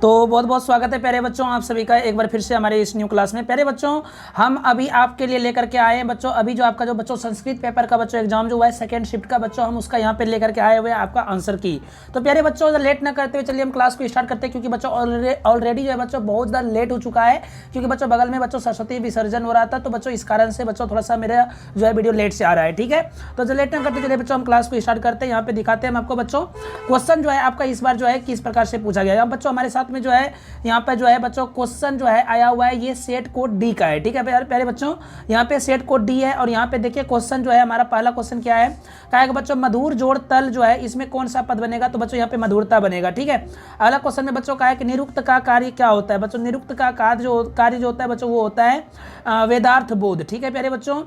तो बहुत बहुत स्वागत है प्यारे बच्चों आप सभी का एक बार फिर से हमारे इस न्यू क्लास में। प्यारे बच्चों हम अभी आपके लिए लेकर के आए हैं बच्चों, अभी जो आपका जो बच्चों संस्कृत पेपर का बच्चों एग्जाम जो हुआ है सेकंड शिफ्ट का बच्चों, हम उसका यहाँ पे लेकर के आए हुए हैं आपका आंसर की। तो प्यारे बच्चों लेट ना करते हुए चलिए हम क्लास को स्टार्ट करते हैं, क्योंकि बच्चों ऑलरेडी जो है बच्चों बहुत ज़्यादा लेट हो चुका है, क्योंकि बच्चों बगल में बच्चों सरस्वती विसर्जन हो रहा था। तो बच्चों इस कारण से बच्चों थोड़ा सा मेरा जो है वीडियो लेट से आ रहा है, ठीक है। तो जो लेट ना करते चलिए बच्चों हम क्लास को स्टार्ट करते हैं। यहाँ पे दिखाते हैं हम आपको बच्चों क्वेश्चन जो है आपका इस बार जो है किस प्रकार से पूछा गया है। बच्चों हमारे साथ में जो है यहाँ पे जो है बच्चों क्वेश्चन जो है आया हुआ है, ये सेट कोड डी का है, ठीक है प्यारे बच्चों। यहाँ पे सेट कोड डी है और यहाँ पे देखिए क्वेश्चन जो है हमारा पहला क्वेश्चन क्या है, कहा है कि बच्चों मधुर जोड़ तल जो है इसमें कौन सा पद बनेगा। तो बच्चों यहाँ पे मधुरता बनेगा, ठीक है। अगला क्वेश्चन में बच्चों कहा है कि निरुक्त का कार्य क्या होता है। बच्चों निरुक्त का कार्य जो होता है बच्चों वो होता है वेदार्थ बोध, ठीक है प्यारे बच्चों।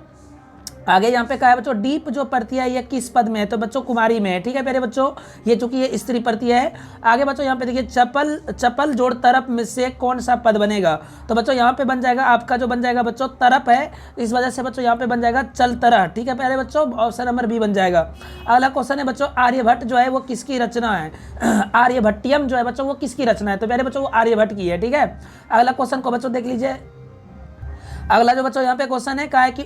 आगे यहाँ पे कहा है बच्चों डीप जो प्रत्यय है ये किस पद में है, तो बच्चों कुमारी में है, ठीक है प्यारे बच्चों। ये चूंकि ये स्त्री प्रत्यय है। आगे बच्चों यहाँ पे देखिए चपल चपल जोड़ तरफ में से कौन सा पद बनेगा। तो बच्चों यहाँ पे बन जाएगा आपका जो बन जाएगा बच्चों तरफ है, इस वजह से बच्चों यहाँ पे बन जाएगा चल तरह, ठीक है प्यारे बच्चों। ऑप्शन नंबर बी बन जाएगा। अगला क्वेश्चन है बच्चों आर्यभट्ट जो है वो किसकी रचना है। आर्यभट्टियम जो है बच्चों वो किसकी रचना है, तो प्यारे बच्चों वो आर्यभट्ट की है, ठीक है। अगला क्वेश्चन को बच्चों देख लीजिए। अगला जो बच्चों यहाँ पे क्वेश्चन है कहा है कि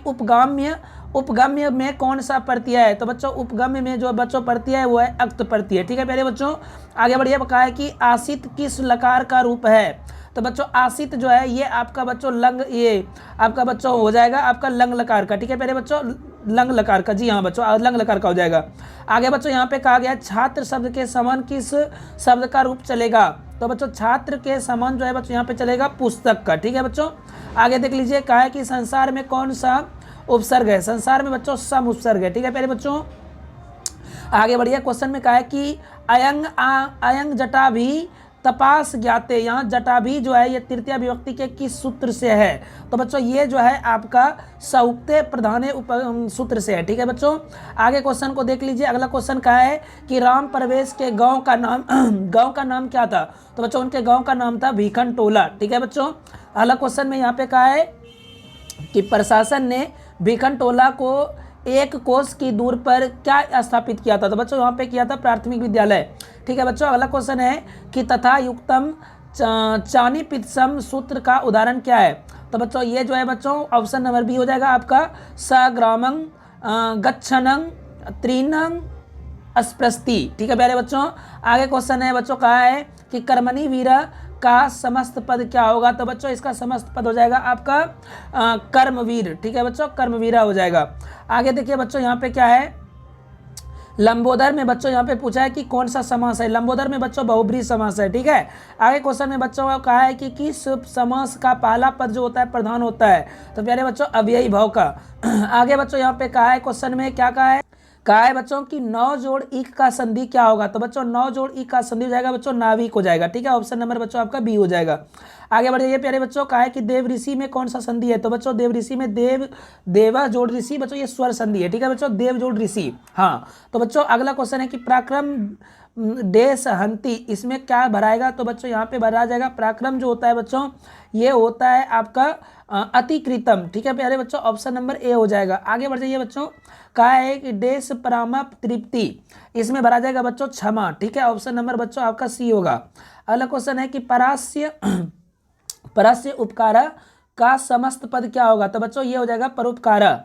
उपगम्य में कौन सा प्रत्यय है। तो बच्चों उपगम्य में जो बच्चों प्रत्यय है वो है अक्त प्रत्यय, ठीक है प्यारे बच्चों। आगे बढ़िए कहा है कि आसित किस लकार का रूप है। तो बच्चों आसित जो है ये आपका बच्चों लंग, ये आपका बच्चों हो जाएगा आपका लंग लकार का, ठीक है प्यारे बच्चों। लंग लकार का, जी हाँ बच्चों लंग लकार का हो जाएगा। आगे बच्चों यहाँ पे कहा गया छात्र शब्द के समान किस शब्द का रूप चलेगा। तो बच्चों छात्र के समान जो है बच्चों यहाँ पे चलेगा पुस्तक का, ठीक है बच्चों। आगे देख लीजिए कहा है कि संसार में कौन सा उपसर्ग है। संसार में बच्चों सम उपसर्ग है, ठीक है प्यारे बच्चों। आगे बढ़िए क्वेश्चन में कहा है कि अयंग जटा भी तपास ज्ञाते, यहाँ जटा भी जो है ये तृतीय विभक्ति के किस सूत्र से है। तो बच्चों ये जो है आपका सौक्ते प्रधाने सूत्र से है, ठीक है बच्चों। आगे क्वेश्चन को देख लीजिए। अगला क्वेश्चन कहा है कि राम प्रवेश के गांव का नाम गांव का नाम क्या था। तो बच्चों उनके गांव का नाम था भीखन टोला, ठीक है बच्चों। अगला क्वेश्चन में यहाँ पे कहा है कि प्रशासन ने भीखन टोला को एक कोस की दूर पर क्या स्थापित किया था। तो बच्चों यहाँ पे किया था प्राथमिक विद्यालय, ठीक है बच्चों। अगला क्वेश्चन है कि तथा युक्तम चानी पित्सम सूत्र का उदाहरण क्या है। तो बच्चों ये जो है बच्चों ऑप्शन नंबर बी हो जाएगा आपका सग्रामं गच्छनं त्रीनं अस्पृष्टि, ठीक है प्यारे बच्चों। आगे क्वेश्चन है बच्चों कहा है कि कर्मणि वीरा का समस्त पद क्या होगा। तो बच्चों इसका समस्त पद हो जाएगा आपका कर्मवीर, ठीक है बच्चों, कर्मवीरा हो जाएगा। आगे देखिए बच्चों यहाँ पे क्या है, लंबोदर में बच्चों यहाँ पे पूछा है कि कौन सा समास है। लंबोदर में बच्चों बहुब्रीहि समास है, ठीक है। आगे क्वेश्चन में बच्चों कहा है कि किस समास का पहला पद जो होता है प्रधान होता है। तो प्यारे बच्चों अव्ययी भाव का। आगे बच्चों यहाँ पे कहा है क्वेश्चन में क्या कहा है बच्चों कि 9 जोड़ इक का संधि क्या होगा। तो बच्चों 9 जोड़ इक का संधि हो जाएगा बच्चों नाविक हो जाएगा, ठीक है। ऑप्शन नंबर बच्चों आपका बी हो जाएगा। आगे बढ़िए प्यारे बच्चों कहा है कि देव ऋषि में कौन सा संधि है। तो बच्चों देव ऋषि में देवा जोड़ ऋषि बच्चों ये स्वर संधि है, ठीक है बच्चों, देव जोड़ ऋषि। हाँ तो बच्चों अगला क्वेश्चन है कि पराक्रम देश हंती, इसमें क्या भराएगा। तो बच्चों यहाँ पे भरा जाएगा पराक्रम जो होता है बच्चों ये होता है आपका अतिकृतम, ठीक है प्यारे बच्चों। ऑप्शन नंबर ए हो जाएगा। आगे बढ़ जाइए बच्चों कहा है कि देश परामा तृप्ति, इसमें भरा जाएगा बच्चों क्षमा, ठीक है। ऑप्शन नंबर बच्चों आपका सी होगा। अगला क्वेश्चन है कि परस्य उपकारा का समस्त पद क्या होगा। तो बच्चों ये हो जाएगा परोपकारा,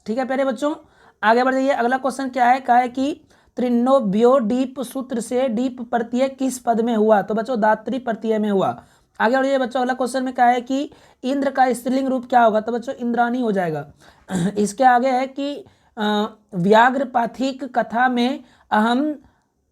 ठीक है प्यारे बच्चों। आगे बढ़ जाइए। अगला क्वेश्चन क्या है, कहा है कि त्रिनोव्यो डीप सूत्र से डीप प्रत्यय किस पद में हुआ। तो बच्चों दात्री प्रत्यय में हुआ। आगे बढ़िए बच्चों। अगला क्वेश्चन में क्या है कि इंद्र का स्त्रीलिंग रूप क्या होगा। तो बच्चों इंद्राणी हो जाएगा। इसके आगे है कि व्याघ्र पाथिक कथा में अहम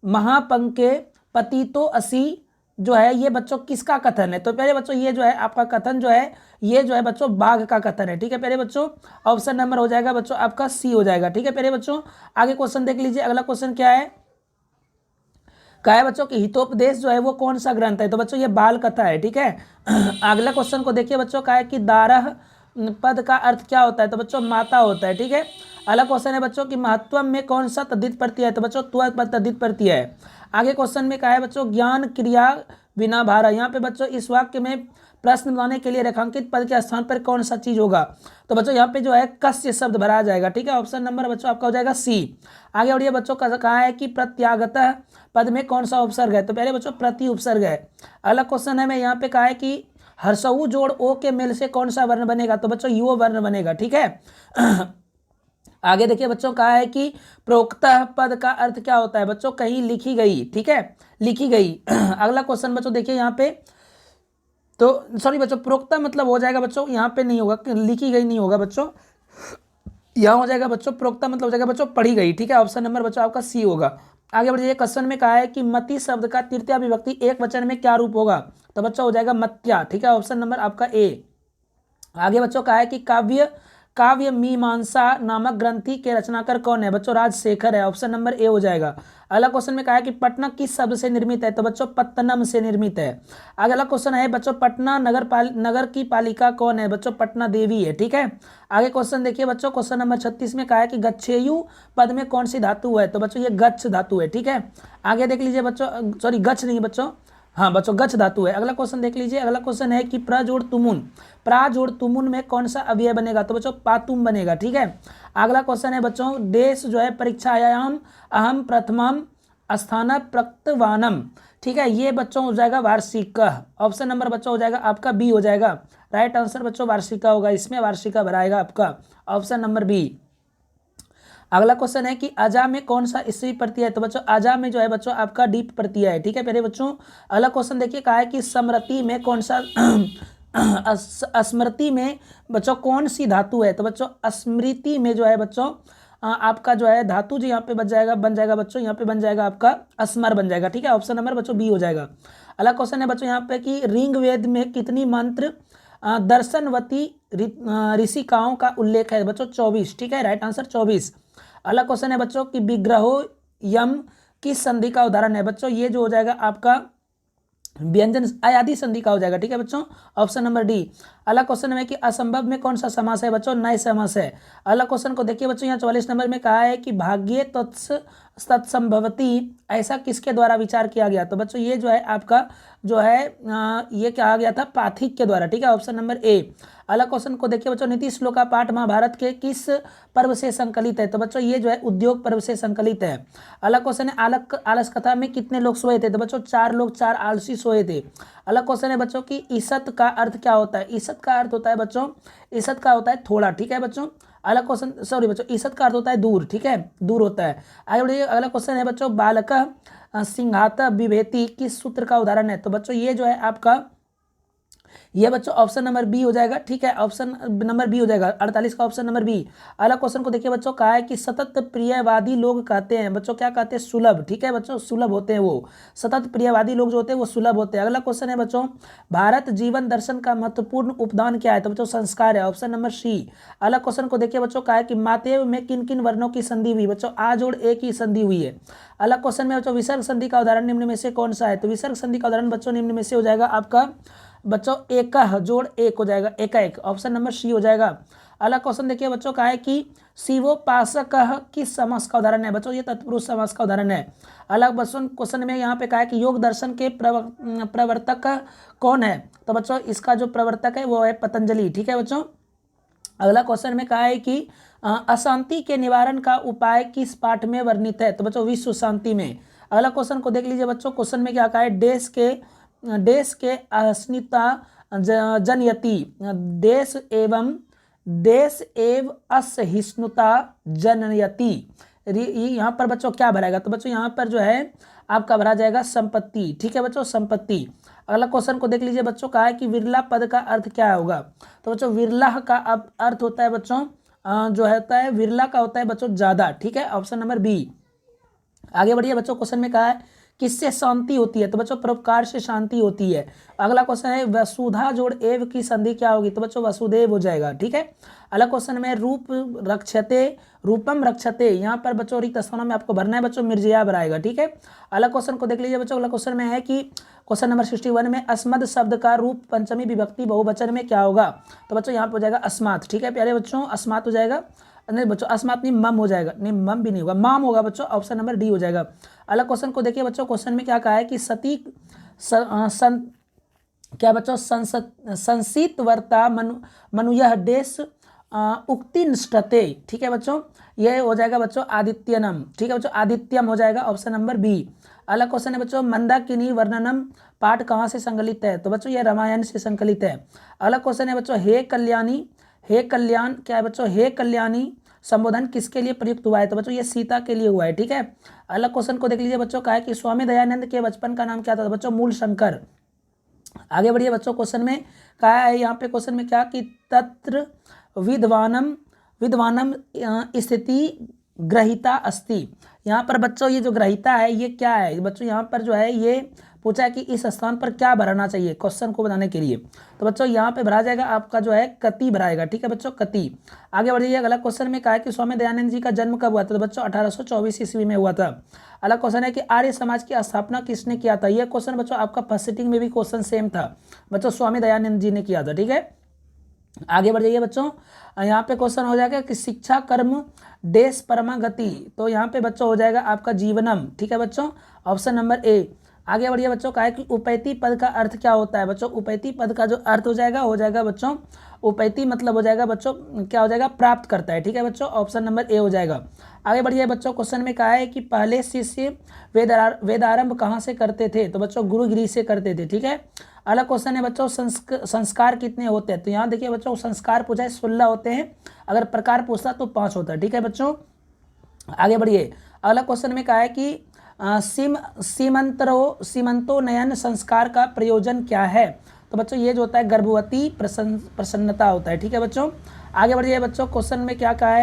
महापंके पतितो असी जो है ये बच्चों किसका कथन है। तो पहले बच्चों ये जो है आपका कथन जो है ये जो है बच्चों बाघ का कथन है, ठीक है प्यारे बच्चों। ऑप्शन नंबर हो जाएगा बच्चों आपका सी हो जाएगा, ठीक है प्यारे बच्चों। आगे क्वेश्चन देख लीजिए। अगला क्वेश्चन क्या है, कहा है बच्चों कि हितोपदेश जो है वो कौन सा ग्रंथ है। तो बच्चों ये बाल कथा है, ठीक है। अगला क्वेश्चन को देखिए बच्चों कहा है कि दारह पद का अर्थ क्या होता है? तो बच्चों माता होता है। ठीक है, अगला क्वेश्चन है बच्चों कि महत्व में कौन सा तद्धित प्रत्यय है? तो बच्चों त्व तद्धित प्रत्यय है। आगे क्वेश्चन में कहा है बच्चों ज्ञान क्रिया बिना भारा। यहाँ पे बच्चों इस वाक्य में प्रश्न बनाने के लिए रेखांकित पद के स्थान पर कौन सा चीज होगा? तो बच्चों यहाँ पे जो है कस्य शब्द भरा जाएगा। ठीक है, ऑप्शन नंबर बच्चों आपका हो जाएगा सी। आगे बढ़िए बच्चों का कहा है कि प्रत्यागतः पद में कौन सा उपसर्ग है? तो पहले बच्चों प्रति उपसर्ग है। अगला क्वेश्चन है मैं यहाँ पे कहा है कि हर्षऊ जोड़ ओ के मेल से कौन सा वर्ण बनेगा? तो बच्चों यो वर्ण बनेगा। ठीक है आगे देखिए बच्चों कहा है कि प्रोक्तः पद का अर्थ क्या होता है? बच्चों कहीं लिखी गई। ठीक है, लिखी गई अगला क्वेश्चन बच्चों देखिए यहाँ पे, तो सॉरी बच्चों प्रोक्ता मतलब हो जाएगा बच्चों, यहाँ पे नहीं होगा, लिखी गई नहीं होगा बच्चों, यहाँ हो जाएगा बच्चों प्रोक्ता मतलब हो जाएगा बच्चों पढ़ी गई। ठीक है, ऑप्शन नंबर बच्चों आपका सी होगा। आगे बढ़िए क्वेश्चन में कहा है कि मति शब्द का तृतीया विभक्ति एक वचन में क्या रूप होगा? तो बच्चों हो जाएगा मत्या। ठीक है, ऑप्शन नंबर आपका ए। आगे बच्चों कहा है कि काव्य मीमांसा नामक ग्रंथि के रचनाकार कौन है? बच्चों राजशेखर है। ऑप्शन नंबर ए हो जाएगा। अगला क्वेश्चन में कहा है कि पटना किस शब्द से निर्मित है? तो बच्चों पत्तनम से निर्मित है। अगला क्वेश्चन है बच्चों पटना नगर की पालिका कौन है? बच्चों पटना देवी है। ठीक है, आगे क्वेश्चन देखिए बच्चों, क्वेश्चन नंबर 36 में कहा है कि गच्छेयु पद में कौन सी धातु है? तो बच्चों ये गच्छ धातु है। ठीक है, आगे देख लीजिए बच्चों, सॉरी गच्छ नहीं बच्चों, हाँ बच्चों गच्छ धातु है। अगला क्वेश्चन देख लीजिए, अगला क्वेश्चन है कि प्रा जोड़ तुमुन में कौन सा अव्यय बनेगा? तो बच्चों पातुम बनेगा। ठीक है, अगला क्वेश्चन है बच्चों देश जो है परीक्षायाम अहम प्रथमम स्थान प्रक्तवानम। ठीक है, ये बच्चों हो जाएगा वार्षिका। ऑप्शन नंबर बच्चों हो जाएगा आपका बी हो जाएगा। राइट आंसर बच्चों वार्षिका होगा, इसमें वार्षिका भराएगा आपका ऑप्शन नंबर बी। अगला क्वेश्चन है कि अजा में कौन सा स्त्री प्रत्यय है? तो बच्चों अजा में जो है बच्चों आपका डीप प्रत्यय है। ठीक है पहले बच्चों, अगला क्वेश्चन देखिए कहा है कि स्मृति में कौन सा स्मृति में बच्चों कौन सी धातु है? तो बच्चों स्मृति में जो है बच्चों आपका जो है धातु जो यहाँ पे बन जाएगा बच्चों, यहाँ पे बन जाएगा आपका स्मर बन जाएगा। ठीक है, ऑप्शन नंबर बच्चों बी हो जाएगा। अगला क्वेश्चन है बच्चों यहाँ पे कि ऋग्वेद में कितनी मंत्र दर्शनवती ऋषिकाओं का उल्लेख है? बच्चों 24। ठीक है, राइट आंसर 24। अगला क्वेश्चन है बच्चों कि विग्रहो यम किस संधि का उदाहरण है? बच्चों ये जो हो जाएगा आपका व्यंजन आयादी संधि का हो जाएगा। ठीक है बच्चों, ऑप्शन नंबर डी। अगला क्वेश्चन है कि असंभव में कौन सा समास है? बच्चों नए समास है। अगला क्वेश्चन को देखिए बच्चों, यहाँ 44 नंबर में कहा है कि भाग्ये तत्संभवती ऐसा किसके द्वारा विचार किया गया? तो बच्चों ये जो है आपका जो है ये क्या आ गया था? पाथिक के द्वारा। ठीक है, ऑप्शन नंबर ए। अगला क्वेश्चन को देखिए बच्चों, नीति श्लोका पाठ महाभारत के किस पर्व से संकलित है? तो बच्चों ये जो है उद्योग पर्व से संकलित है। अगला क्वेश्चन है आलस कथा में कितने लोग सोए थे? तो बच्चों 4 लोग, 4 आलसी सोए थे। अगला क्वेश्चन है बच्चों की ईसत का अर्थ क्या होता है? ईसत का अर्थ होता है बच्चों, ईसत का होता है थोड़ा। ठीक है बच्चों, अगला क्वेश्चन सॉरी बच्चों ईसत का अर्थ होता है दूर। ठीक है, दूर होता है। आगे बढ़िए, अगला क्वेश्चन है बच्चों बालक सिंहात विभेति किस सूत्र का उदाहरण है? तो बच्चों ये जो है आपका ये बच्चों ऑप्शन नंबर बी हो जाएगा। ठीक है, ऑप्शन नंबर बी हो जाएगा 48 का ऑप्शन नंबर बी। अगला क्वेश्चन को देखिए बच्चों, कहा है कि सतत प्रियवादी लोग कहते हैं बच्चों क्या कहते हैं? सुलभ। ठीक है बच्चों, सुलभ होते हैं वो, सतत प्रियवादी लोग जो होते हैं वो सुलभ होते हैं। अगला क्वेश्चन है बच्चों भारत जीवन दर्शन का महत्वपूर्ण उपदान क्या है? तो बच्चों संस्कार है, ऑप्शन नंबर सी। अगला क्वेश्चन को देखिए बच्चों, कहा है कि मातेव में किन किन वर्णों की संधि हुई? बच्चों आ जोड़ ए की संधि हुई है। अगला क्वेश्चन में बच्चों विसर्ग संधि का उदाहरण निम्न में से कौन सा है? तो विसर्ग संधि का उदाहरण बच्चों निम्न में से हो जाएगा आपका बच्चों एक जोड़ एक हो जाएगा, एक ऑप्शन नंबर सी हो जाएगा। अगला क्वेश्चन देखिए बच्चों, कहा है कि शिवोपासक किस समास का उदाहरण है? बच्चों ये तत्पुरुष समास का उदाहरण है। अगला क्वेश्चन में यहाँ पे कहा है कि योग दर्शन के प्रवर्तक कौन है? तो बच्चों इसका जो प्रवर्तक है वो है पतंजलि। ठीक है बच्चों, अगला क्वेश्चन में कहा है कि अशांति के निवारण का उपाय किस पाठ में वर्णित है? तो बच्चों विश्व शांति में। अगला क्वेश्चन को देख लीजिए बच्चों, क्वेश्चन में क्या कहा है? देश के असहिष्णुता जनयति, देश एवं असहिष्णुता जनयति, यहाँ पर बच्चों क्या भराएगा? तो बच्चों यहाँ पर जो है आपका भरा जाएगा संपत्ति। ठीक है बच्चों, संपत्ति। अगला क्वेश्चन को देख लीजिए बच्चों, कहा है कि विरला पद का अर्थ क्या होगा? तो बच्चों विरला का अर्थ होता है बच्चों जो होता है विरला का होता है बच्चों ज्यादा। ठीक है, ऑप्शन नंबर बी। आगे बढ़िए बच्चों, क्वेश्चन में कहा है किससे शांति होती है? तो बच्चों परोपकार से शांति होती है। अगला क्वेश्चन है वसुधा जोड़ एव की संधि क्या होगी? तो बच्चों वसुदेव हो जाएगा। ठीक है, अगला क्वेश्चन में रूपम रक्षते, यहाँ पर बच्चों रिक्त स्थानों में आपको भरना है बच्चों मिर्जिया भराएगा। ठीक है, अगला क्वेश्चन को देख लीजिए बच्चों, अगला क्वेश्चन में है कि क्वेश्चन नंबर 61 में अस्मद शब्द का रूप पंचमी विभक्ति बहुवचन में क्या होगा? तो बच्चों यहाँ पे हो जाएगा अस्मात। ठीक है प्यारे बच्चों, अस्मात हो जाएगा। नहीं बच्चों, अस्मात नहीं, मम हो जाएगा। नहीं, मम भी नहीं होगा, माम होगा बच्चों। ऑप्शन नंबर डी हो जाएगा। अलग क्वेश्चन को देखिए बच्चों, क्वेश्चन में क्या कहा है कि सती क्या बच्चों, संसित वर्ता मनुयः देश उक्ति निष्ठते। ठीक है बच्चों, ये हो जाएगा बच्चों आदित्यनम। ठीक है बच्चों, आदित्यम हो जाएगा, ऑप्शन नंबर बी। अगला क्वेश्चन है बच्चों, मंदाकिनी वर्णनम पाठ कहाँ से संकलित है? तो बच्चों ये रामायण से संकलित है। अगला क्वेश्चन है बच्चों, हे कल्याणी, हे कल्याण क्या है बच्चों, हे कल्याणी संबोधन किसके लिए प्रयुक्त हुआ है? तो बच्चों ये सीता के लिए हुआ है। ठीक है, अगला क्वेश्चन को देख लीजिए बच्चों, कहा है कि स्वामी दयानंद के बचपन का नाम क्या था? तो बच्चों मूल शंकर। आगे बढ़िए बच्चों, क्वेश्चन में कहा है यहाँ पे क्वेश्चन में क्या कि तत्र विद्वानम स्थिति ग्रहिता अस्ति। यहाँ पर बच्चों ये जो ग्रहिता है ये क्या है बच्चों? यहाँ पर जो है ये पूछा है कि इस स्थान पर क्या भरना चाहिए क्वेश्चन को बनाने के लिए। तो बच्चों यहाँ पे भरा जाएगा आपका जो है कति भराएगा। ठीक है बच्चों, कति। आगे बढ़िए, अगला क्वेश्चन में कहा है कि स्वामी दयानंद जी का जन्म कब हुआ था? तो बच्चों 1824 ईस्वी में हुआ था। अगला क्वेश्चन है कि आर्य समाज की स्थापना किसने किया था? यह क्वेश्चन बच्चों आपका फर्स्ट सिटिंग में भी क्वेश्चन सेम था बच्चों, स्वामी दयानंद जी ने किया था। ठीक है, आगे बढ़ जाइए बच्चों, यहाँ पे क्वेश्चन हो जाएगा कि शिक्षा कर्म देश परमागति। तो यहाँ पे बच्चों हो जाएगा आपका जीवनम। ठीक है बच्चों, ऑप्शन नंबर ए। आगे बढ़िए बच्चों, कहा है कि उपैती पद का अर्थ क्या होता है? बच्चों उपैती पद का जो अर्थ हो जाएगा बच्चों, उपैती मतलब हो जाएगा बच्चों क्या हो जाएगा? प्राप्त करता है। ठीक है बच्चों, ऑप्शन नंबर ए हो जाएगा। आगे बढ़िए बच्चों, क्वेश्चन में कहा है कि पहले शिष्य वेदारंभ कहाँ से करते थे? तो बच्चों गुरुगिरी से करते थे। ठीक है, अगला क्वेश्चन है बच्चों, संस्कार कितने होते हैं? तो यहाँ देखिए बच्चों, संस्कार पूछा है 16 होते हैं, अगर प्रकार पूछता तो 5 होता है। ठीक है बच्चों, आगे बढ़िए, अगला क्वेश्चन में कहा है कि सीमंतोन्नयन संस्कार का प्रयोजन क्या है? तो बच्चों ये जो होता है गर्भवती प्रसन्नता होता है। ठीक है बच्चों, आगे बढ़िए बच्चों, क्वेश्चन में क्या कहा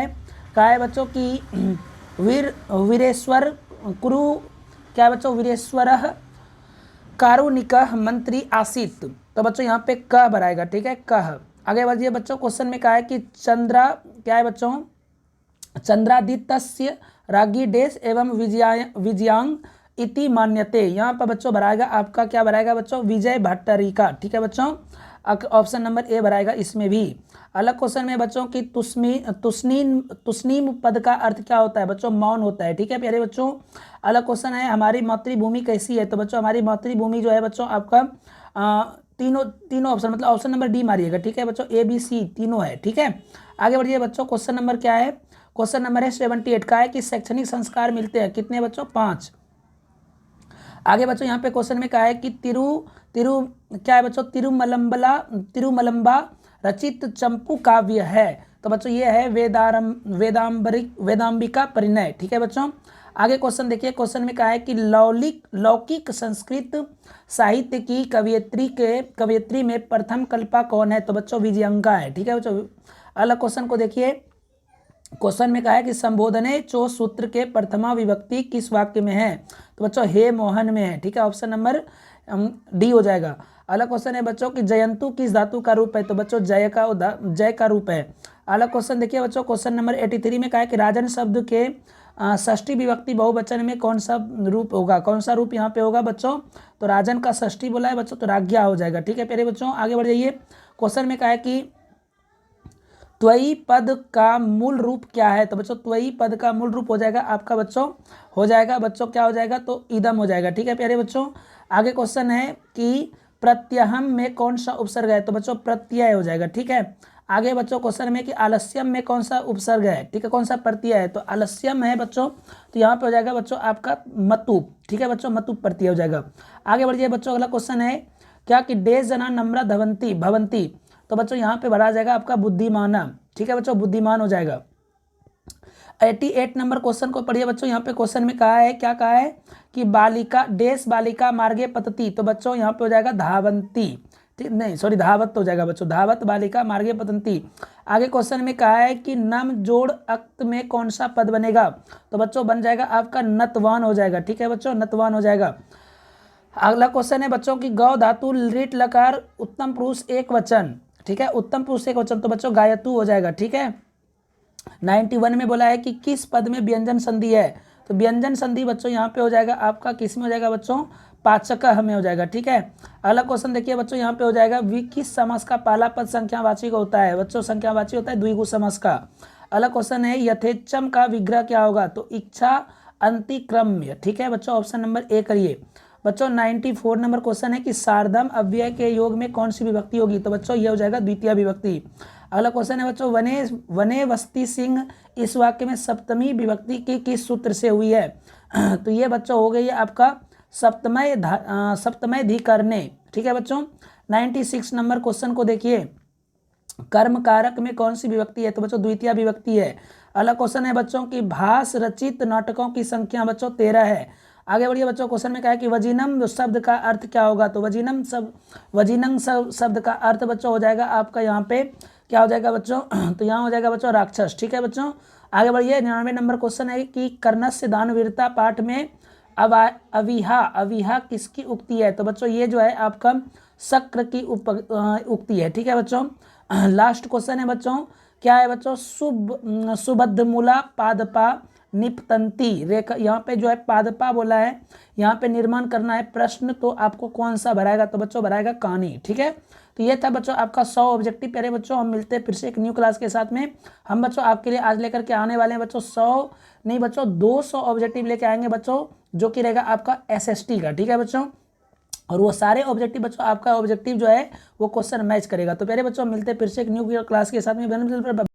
है बच्चों कि वीरेश्वर कुरु क्या है बच्चों, वीरेश्वरः कारुणिकः मंत्री आसीत। तो बच्चों यहाँ पे क भराएगा। ठीक है, कह। आगे बढ़िए बच्चों, क्वेश्चन में कहा है कि चंद्रा क्या है बच्चों, चंद्रादित्य राज्ञी देश एवं विजयांग इति मान्यते। यहाँ पर बच्चों भराएगा आपका क्या भराएगा बच्चों, विजय भट्टरिका। ठीक है बच्चों, ऑप्शन नंबर ए भराएगा इसमें भी। अलग क्वेश्चन में बच्चों की तुस्नीम पद का अर्थ क्या होता है? बच्चों मौन होता है। ठीक है प्यारे बच्चों, अलग क्वेश्चन है हमारी मातृभूमि कैसी है? तो बच्चों हमारी मातृभूमि जो है बच्चों आपका तीनों ऑप्शन मतलब ऑप्शन नंबर डी मारिएगा। ठीक है बच्चों, ए बी सी तीनों है। ठीक है, आगे बढ़िए बच्चों, क्वेश्चन नंबर क्या है? क्वेश्चन नंबर है 78 का है कि शैक्षणिक संस्कार मिलते हैं कितने बच्चों? 5। आगे बच्चों यहाँ पे क्वेश्चन में कहा है कि तिरु क्या है बच्चों, तिरुमलम्बा रचित चंपू काव्य है। तो बच्चों ये है वेदांबिका परिणय। ठीक है बच्चों, आगे क्वेश्चन देखिए, क्वेश्चन में कहा है कि लौकिक संस्कृत साहित्य की कवयित्री में प्रथम कल्पा कौन है? तो बच्चों विजयंका है। ठीक है बच्चों, अगला क्वेश्चन को देखिए, क्वेश्चन में कहा है कि संबोधने चो सूत्र के प्रथमा विभक्ति किस वाक्य में है? तो बच्चों हे मोहन में है। ठीक है, ऑप्शन नंबर डी हो जाएगा। अगला क्वेश्चन है बच्चों कि जयंतु किस धातु का रूप है? तो बच्चों जय का रूप है। अगला क्वेश्चन देखिए बच्चों, क्वेश्चन नंबर 83 में कहा है कि राजन शब्द के षष्ठी विभक्ति बहुवचन में कौन सा रूप होगा? कौन सा रूप यहाँ पे होगा बच्चों? तो राजन का षष्ठी बोला है बच्चों, तो राज्ञा हो जाएगा। ठीक है प्यारे बच्चों, आगे बढ़ जाइए, क्वेश्चन में कहा है कि त्वयी पद का मूल रूप क्या है? तो बच्चों त्वयी पद का मूल रूप हो जाएगा आपका बच्चों क्या हो जाएगा? तो इदम हो जाएगा। ठीक है प्यारे बच्चों, आगे क्वेश्चन है कि प्रत्यहम में कौन सा उपसर्ग है? तो बच्चों प्रत्यय हो जाएगा। ठीक है, आगे बच्चों क्वेश्चन में कि आलस्यम में कौन सा उपसर्ग है? ठीक है, कौन सा प्रत्यय है? तो आलस्यम है बच्चों, तो यहाँ पे हो जाएगा बच्चों आपका मतुप। ठीक है बच्चों, मतुप प्रत्यय हो जाएगा। आगे बढ़िए बच्चों, अगला क्वेश्चन है क्या कि देश जना नम्रा भवंती। तो बच्चों यहाँ पे भरा जाएगा आपका बुद्धिमान। ठीक है बच्चों, बुद्धिमान हो जाएगा। 88 नंबर क्वेश्चन को पढ़िए बच्चों, यहाँ पे क्वेश्चन में कहा है क्या कहा है कि बालिका मार्गे पतती। तो बच्चों यहाँ पे हो जाएगा धावंती। ठीक नहीं सॉरी धावत हो जाएगा बच्चों, धावत बालिका मार्गे पतंती। आगे क्वेश्चन में कहा है कि नम जोड़ अक्त में कौन सा पद बनेगा? तो बच्चों बन जाएगा आपका नतवान हो जाएगा। ठीक है बच्चों, नतवान हो जाएगा। अगला क्वेश्चन है बच्चों की गौ धातु लिट लकार उत्तम पुरुष एक वचन। ठीक है, उत्तम पुरुष एक वचन, तो बच्चों गायतु हो जाएगा। ठीक है, 91 में बोला है कि किस पद में व्यंजन संधि है? तो व्यंजन संधि बच्चों यहाँ पे हो जाएगा आपका किस में हो जाएगा बच्चों? पाचक हमें हो जाएगा। ठीक है, अगला क्वेश्चन देखिए बच्चों, यहाँ पे हो जाएगा किस समास का पहला पद संख्यावाची का होता है? बच्चों संख्यावाची होता है द्विगु समास का। अगला क्वेश्चन है यथेच्छम का विग्रह क्या होगा? तो इच्छा अंतिक्रम्य। ठीक है बच्चों, ऑप्शन नंबर ए करिए। बच्चों 94 नंबर क्वेश्चन है कि सार्वधाम अव्यय के योग में कौन सी विभक्ति होगी? तो बच्चों ये हो जाएगा द्वितीय विभक्ति। अगला क्वेश्चन है बच्चों, वने वने वस्ती सिंह इस वाक्य में सप्तमी विभक्ति की किस सूत्र से हुई है? तो ये बच्चों हो गई है आपका सप्तमयधिकरणे। ठीक है बच्चों, 96 नंबर क्वेश्चन को देखिए, कर्म कारक में कौन सी विभक्ति है? तो बच्चों द्वितीय विभक्ति है। अगला क्वेश्चन है बच्चों की भास रचित नाटकों की संख्या बच्चों 13 है। आगे बढ़िए बच्चों, क्वेश्चन में कहा है कि वजीनम शब्द का अर्थ क्या होगा? तो वजीनम शब्द का अर्थ बच्चों हो जाएगा आपका यहाँ पे क्या हो जाएगा बच्चों? तो यहाँ हो जाएगा बच्चों राक्षस। ठीक है बच्चों, आगे बढ़िए। 99 नंबर क्वेश्चन है कि कर्णस्य दानवीरता पाठ में अविहा किसकी उक्ति है? तो बच्चों ये जो है आपका शक्र की उक्ति है। ठीक है बच्चों, लास्ट क्वेश्चन है बच्चों, क्या है बच्चों? सुबद्ध मूला पादपा निपतंती रेखा। यहाँ पे जो है पादपा बोला है, यहाँ पे निर्माण करना है प्रश्न, तो आपको कौन सा भराएगा? तो बच्चों भराएगा कहानी। ठीक है, तो ये था बच्चों आपका 100 ऑब्जेक्टिव। प्यारे बच्चों हम मिलते हैं फिर से एक न्यू क्लास के साथ में। हम बच्चों आपके लिए आज लेकर के आने वाले हैं बच्चों 100 नहीं बच्चों 200 ऑब्जेक्टिव लेके आएंगे बच्चों, जो कि रहेगा आपका SST का। ठीक है बच्चों, और वो सारे ऑब्जेक्टिव बच्चों आपका ऑब्जेक्टिव जो है वो क्वेश्चन मैच करेगा। तो प्यारे बच्चों मिलते हैं फिर से एक न्यू क्लास के साथ में।